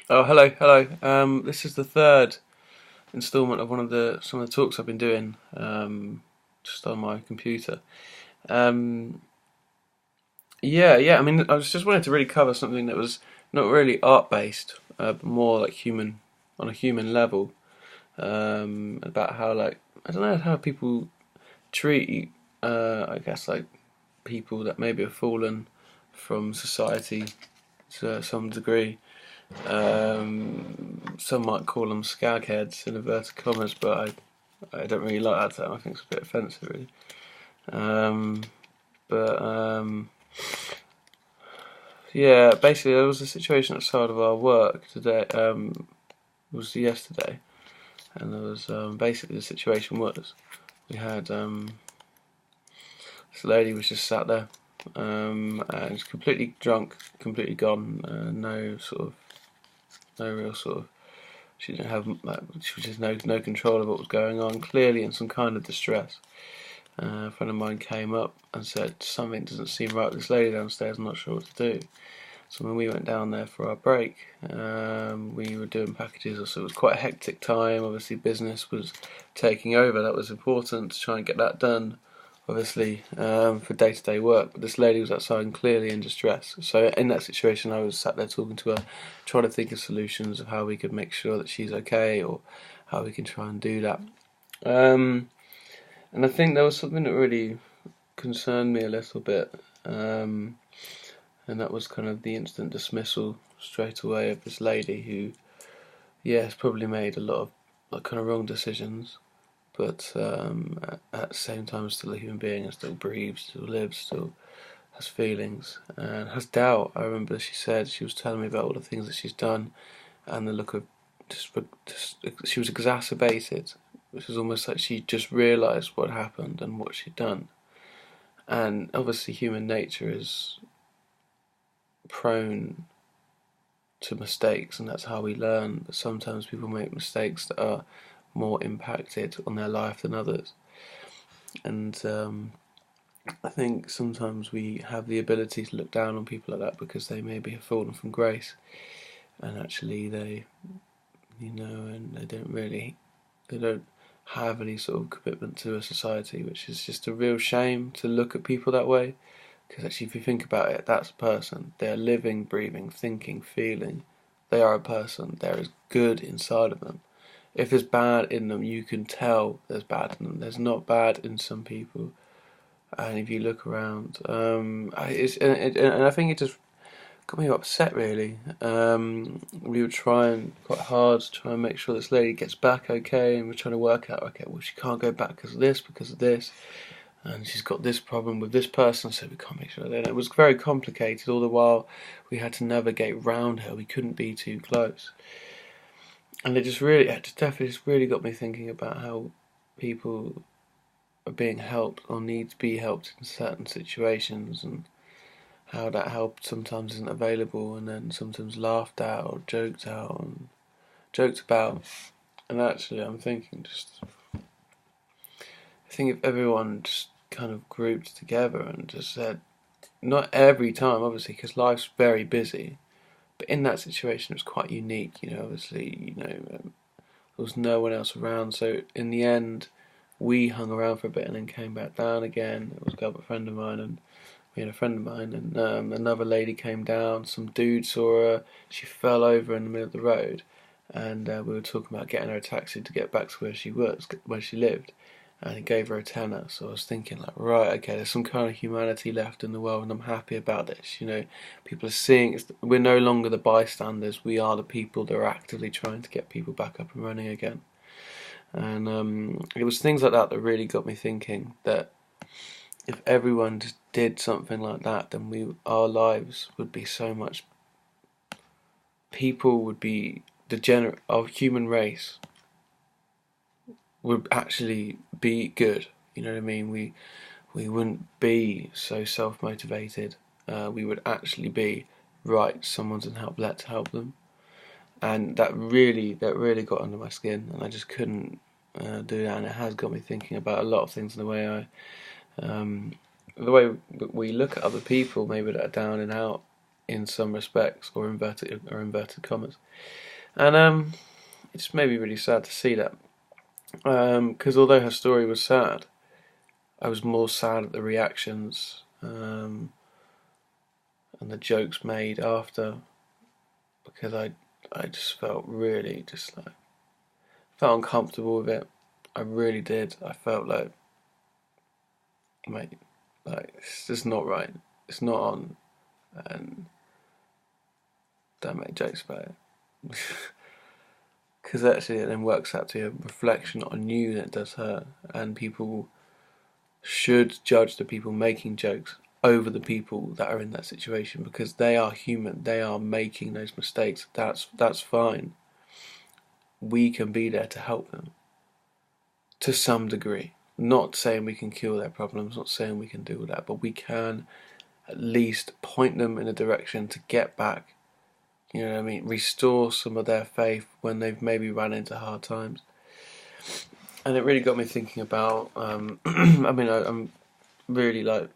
Oh, hello, hello. This is the third instalment of some of the talks I've been doing just on my computer. Um, yeah. I mean, I was just wanted to really cover something that was not really art based, but more like human, on a human level. About how I don't know how people treat, I guess like people that maybe have fallen from society to some degree. Some might call them skagheads in inverted commas, but I don't really like that term. I think it's a bit offensive, really. Um, but yeah, basically there was a situation outside of our work today. It was yesterday, and there was basically the situation was we had this lady was just sat there, and was completely drunk, completely gone, no real sort of. She didn't have she just no control of what was going on. Clearly in some kind of distress. A friend of mine came up and said something doesn't seem right with this lady downstairs. I'm not sure what to do. So when we went down there for our break, we were doing packages. So it was quite a hectic time. Obviously, business was taking over. That was important to try and get that done. Obviously, for day-to-day work. But this lady was outside and clearly in distress. So in that situation, I was sat there talking to her, trying to think of solutions of how we could make sure that she's okay, or how we can try and do that. And I think there was something that really concerned me a little bit. And that was kind of the instant dismissal straight away of this lady who, yeah, has probably made a lot of kind of wrong decisions, but at the same time, still a human being and still breathes, still lives, still has feelings and has doubt. I remember she was telling me about all the things that she's done, and the look of just she was exacerbated, which was almost like she just realised what happened and what she'd done. And obviously, human nature is prone to mistakes, and that's how we learn. But sometimes people make mistakes that are more impacted on their life than others. And I think sometimes we have the ability to look down on people like that because they maybe have fallen from grace, and actually and they don't have any sort of commitment to a society, which is just a real shame to look at people that way. Because actually, if you think about it, that's a person. They're living, breathing, thinking, feeling. They are a person. There is good inside of them. If there's bad in them, you can tell there's bad in them. There's not bad in some people. And if you look around, and I think it just got me upset really. We were trying quite hard to try and make sure this lady gets back okay, and we're trying to work out, okay, well, she can't go back because of this, and she's got this problem with this person, so we can't make sure that. It was very complicated. All the while, we had to navigate round her. We couldn't be too close, and it just definitely just really got me thinking about how people are being helped or need to be helped in certain situations, and how that help sometimes isn't available, and then sometimes laughed at or joked about. And actually, I think if everyone just kind of grouped together and just said, not every time, obviously, because life's very busy, but in that situation, it was quite unique. Obviously, there was no one else around. So in the end, we hung around for a bit and then came back down again. It was a girl, a friend of mine, and me and a friend of mine, and another lady came down. Some dude saw her. She fell over in the middle of the road, and we were talking about getting her a taxi to get back to where she lived, and he gave her a tenner. So I was thinking, like, right, okay, there's some kind of humanity left in the world, and I'm happy about this. People are seeing we're no longer the bystanders. We are the people that are actively trying to get people back up and running again. And it was things like that that really got me thinking that if everyone just did something like that, then our lives would be so much. People would be our human race would actually be good. You know what I mean? We wouldn't be so self motivated. We would actually be right. Someone's in help. Let's help them. And that really got under my skin, and I just couldn't do that. And it has got me thinking about a lot of things in um, the way we look at other people, maybe that are down and out, in some respects, or inverted commas. And it just made me really sad to see that. Because although her story was sad, I was more sad at the reactions and the jokes made after, because I just felt really just like felt uncomfortable with it. I really did. I felt like, mate, like it's just not right. It's not on, and don't make jokes about it. Because actually it then works out to be a reflection on you that does hurt, and people should judge the people making jokes over the people that are in that situation, because they are human. They are making those mistakes. That's fine. We can be there to help them to some degree. Not saying we can cure their problems, not saying we can do all that, but we can at least point them in a direction to get back. You know what I mean? Restore some of their faith when they've maybe run into hard times. And it really got me thinking about. I mean, I'm really like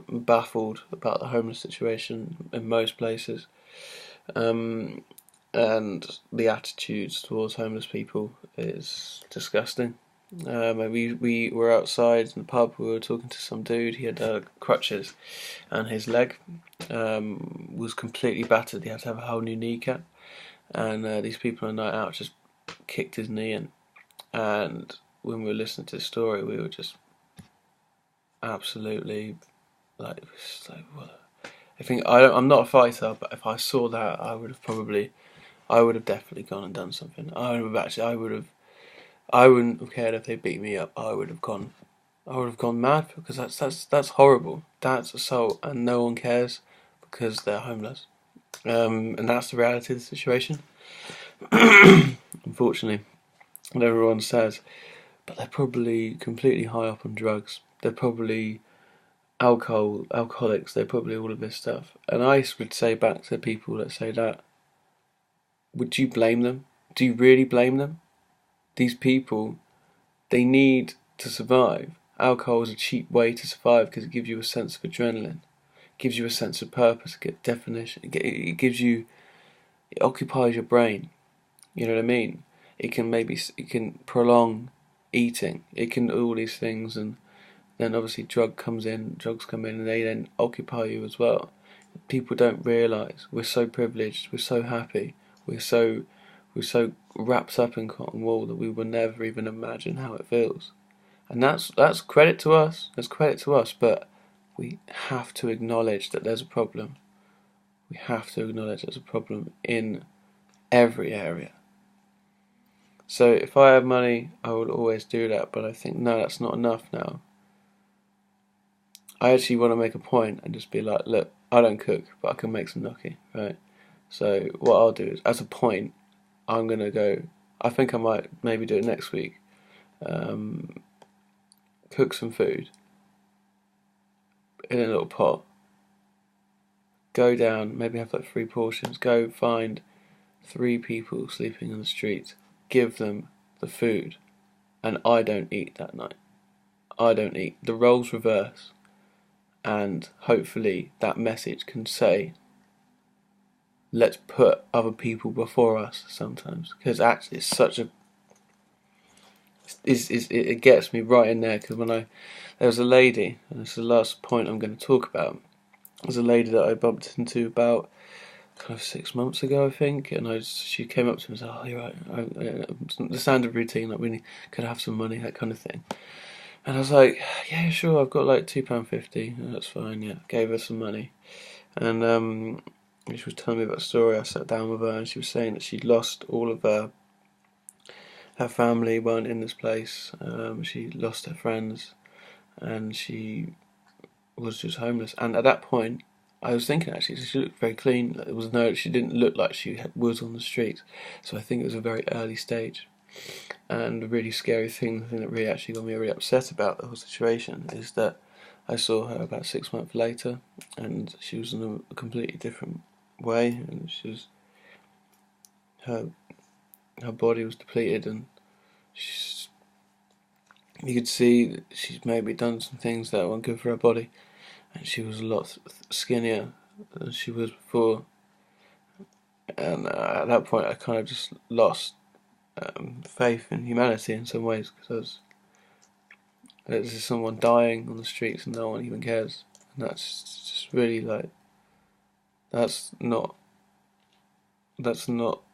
baffled about the homeless situation in most places, and the attitudes towards homeless people is disgusting. We were outside in the pub. We were talking to some dude. He had crutches, and his leg was completely battered. He had to have a whole new kneecap. And these people on a night out just kicked his knee in. And when we were listening to the story, we were just absolutely like, what? I think I'm not a fighter, but if I saw that, I would have definitely gone and done something. I wouldn't have cared if they beat me up. I would have gone mad, because that's horrible. That's assault, and no one cares because they're homeless. And that's the reality of the situation. Unfortunately, and everyone says, but they're probably completely high up on drugs. They're probably alcoholics. They're probably all of this stuff. And I would say back to people that say that, would you blame them? Do you really blame them? These people, they need to survive. Alcohol is a cheap way to survive because it gives you a sense of adrenaline, it gives you a sense of purpose, it gives definition, it occupies your brain. You know what I mean? It can prolong eating. It can do all these things, and then obviously drugs come in, and they then occupy you as well. People don't realise we're so privileged, we're so happy, we're so wrapped up in cotton wool that we will never even imagine how it feels. And that's credit to us. That's credit to us, but we have to acknowledge that there's a problem. We have to acknowledge there's a problem in every area. So if I had money, I would always do that, but I think, no, that's not enough now. I actually want to make a point and just be like, look, I don't cook, but I can make some gnocchi, right? So what I'll do is, as a point, I'm going to go, I think I might maybe do it next week, cook some food in a little pot, go down, maybe have like 3 portions, go find 3 people sleeping in the street, give them the food, and I don't eat that night. I don't eat. The roles reverse, and hopefully that message can say, let's put other people before us sometimes, because actually it's such a it gets me right in there, because there was a lady, and this is the last point I'm going to talk about. There's a lady that I bumped into about kind of 6 months ago, I think, and she came up to me and said, "Oh, you're right." The standard routine, like, we could have some money, that kind of thing. And I was like, "Yeah, sure. I've got like £2.50. That's fine." Yeah, gave her some money, and she was telling me about a story. I sat down with her, and she was saying that she'd lost all of her family weren't in this place. She lost her friends, and she was just homeless. And at that point, I was thinking, actually, she looked very clean. She didn't look like she was on the street. So I think it was a very early stage. And a really scary thing, the thing that really actually got me really upset about the whole situation, is that I saw her about 6 months later, and she was in a completely different way, and her body was depleted, and you could see that she's maybe done some things that weren't good for her body, and she was a lot skinnier than she was before. And at that point, I kind of just lost faith in humanity in some ways, because there's just someone dying on the streets and no one even cares. And that's just really like, that's not the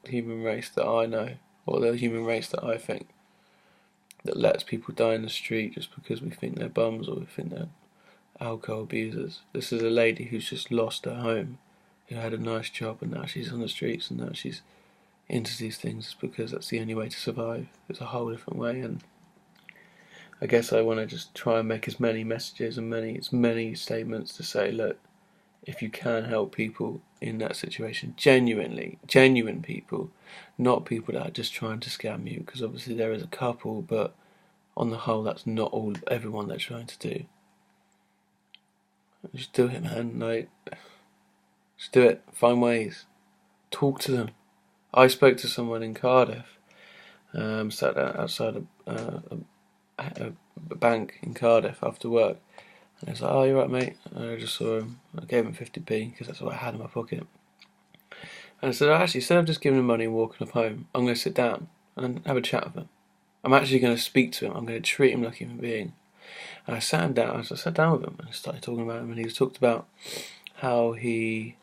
human race that I know, or the human race that I think, that lets people die in the street just because we think they're bums or we think they're alcohol abusers. This is a lady who's just lost her home, who had a nice job, and now she's on the streets, and now she's into these things because that's the only way to survive. It's a whole different way, and I guess I want to just try and make as many messages and as many statements to say, look, if you can help people in that situation, genuine people, not people that are just trying to scam you, because obviously there is a couple, but on the whole, that's not everyone they're trying to do. Just do it, man. Like, just do it. Find ways. Talk to them. I spoke to someone in Cardiff, sat outside a bank in Cardiff after work, and I was like, "Oh, you're right, mate." And I just saw him. I gave him 50p because that's what I had in my pocket. And I said, actually, instead of just giving him money and walking off home, I'm going to sit down and have a chat with him. I'm actually going to speak to him. I'm going to treat him like a human being. And I sat him down. I sat down with him and started talking about him. And he talked about how he,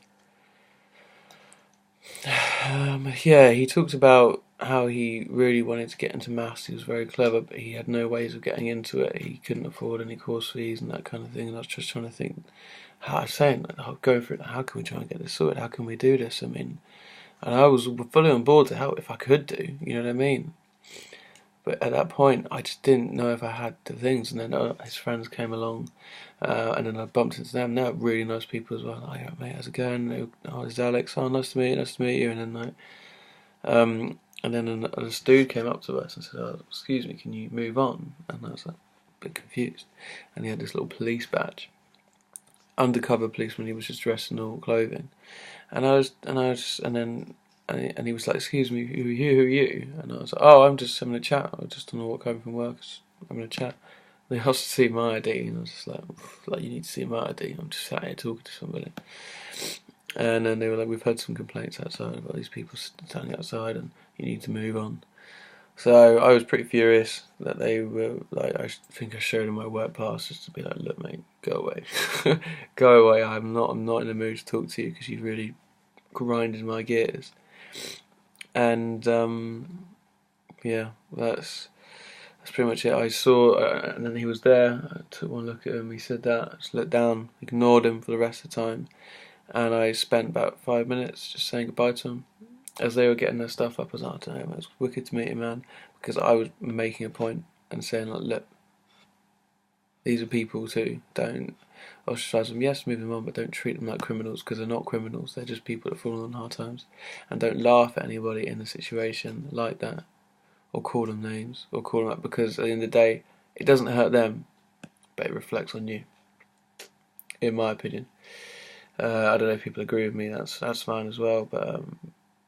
he talked about how he really wanted to get into maths. He was very clever, but he had no ways of getting into it. He couldn't afford any course fees and that kind of thing. And I was just trying to think, how I was saying, going through it. How can we try and get this sorted? How can we do this? I mean, and I was fully on board to help if I could do. You know what I mean? But at that point, I just didn't know if I had the things. And then his friends came along, and then I bumped into them. They're really nice people as well. Like, mate, how's it going? Oh, it's Alex. Oh, nice to meet you. Nice to meet you. And then this dude came up to us and said, "Oh, excuse me, can you move on?" And I was like, a bit confused. And he had this little police badge, undercover policeman. He was just dressed in normal clothing, and and he was like, "Excuse me, who are you? Who are you?" And I was like, "Oh, I'm just having a chat. I just don't know what home from work. Just having a chat." They asked to see my ID, and I was just like, you need to see my ID. I'm just sat here talking to somebody. And then they were like, "We've had some complaints outside about these people standing outside, and you need to move on." So I was pretty furious that they were like, I think I showed them my work pass just to be like, "Look, mate, go away, go away. I'm not in the mood to talk to you because you've really grinded my gears." And yeah, that's pretty much it. I saw, and then he was there. I took one look at him. He said that. I just looked down, ignored him for the rest of the time, and I spent about 5 minutes just saying goodbye to him. As they were getting their stuff up, I was like, "I don't know, it was wicked to meet you, man," because I was making a point and saying, like, "Look, these are people too. Don't ostracize them. Yes, move them on, but don't treat them like criminals, because they're not criminals. They're just people that fall on hard times. And don't laugh at anybody in a situation like that, or call them names, or call them up, because at the end of the day, it doesn't hurt them, but it reflects on you, in my opinion." I don't know if people agree with me. That's fine as well. But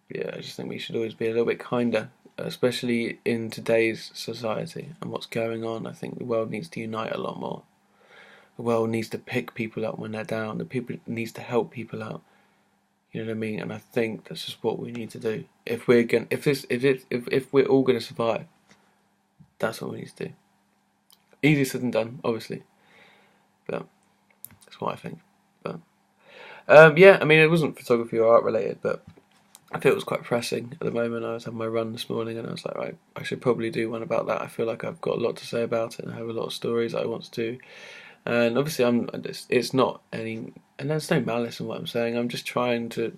yeah, I just think we should always be a little bit kinder, especially in today's society and what's going on. I think the world needs to unite a lot more. The world needs to pick people up when they're down. The people needs to help people out. You know what I mean? And I think that's just what we need to do. If we're all gonna survive, that's what we need to do. Easier said than done, obviously, but that's what I think. But yeah, I mean, it wasn't photography or art related, but I feel it was quite pressing at the moment. I was having my run this morning, and I was like, right, I should probably do one about that. I feel like I've got a lot to say about it, and I have a lot of stories that I want to do. And obviously, it's not any, and there's no malice in what I'm saying. I'm just trying to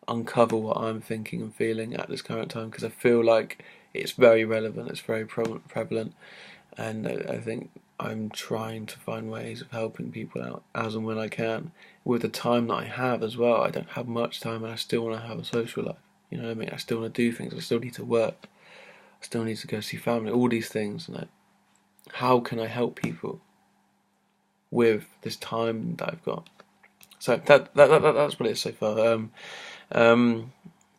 uncover what I'm thinking and feeling at this current time, because I feel like it's very relevant, it's very prevalent, and I think I'm trying to find ways of helping people out as and when I can, with the time that I have as well. I don't have much time, and I still want to have a social life. You know what I mean? I still want to do things. I still need to work. I still need to go see family. All these things. And how can I help people with this time that I've got? So that's what it is so far.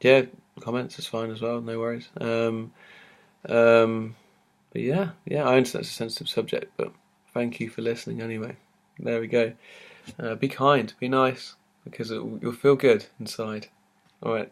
Yeah, comments is fine as well. No worries. But yeah, I understand it's a sensitive subject, but thank you for listening anyway. There we go. Be kind, be nice, because you'll feel good inside. All right.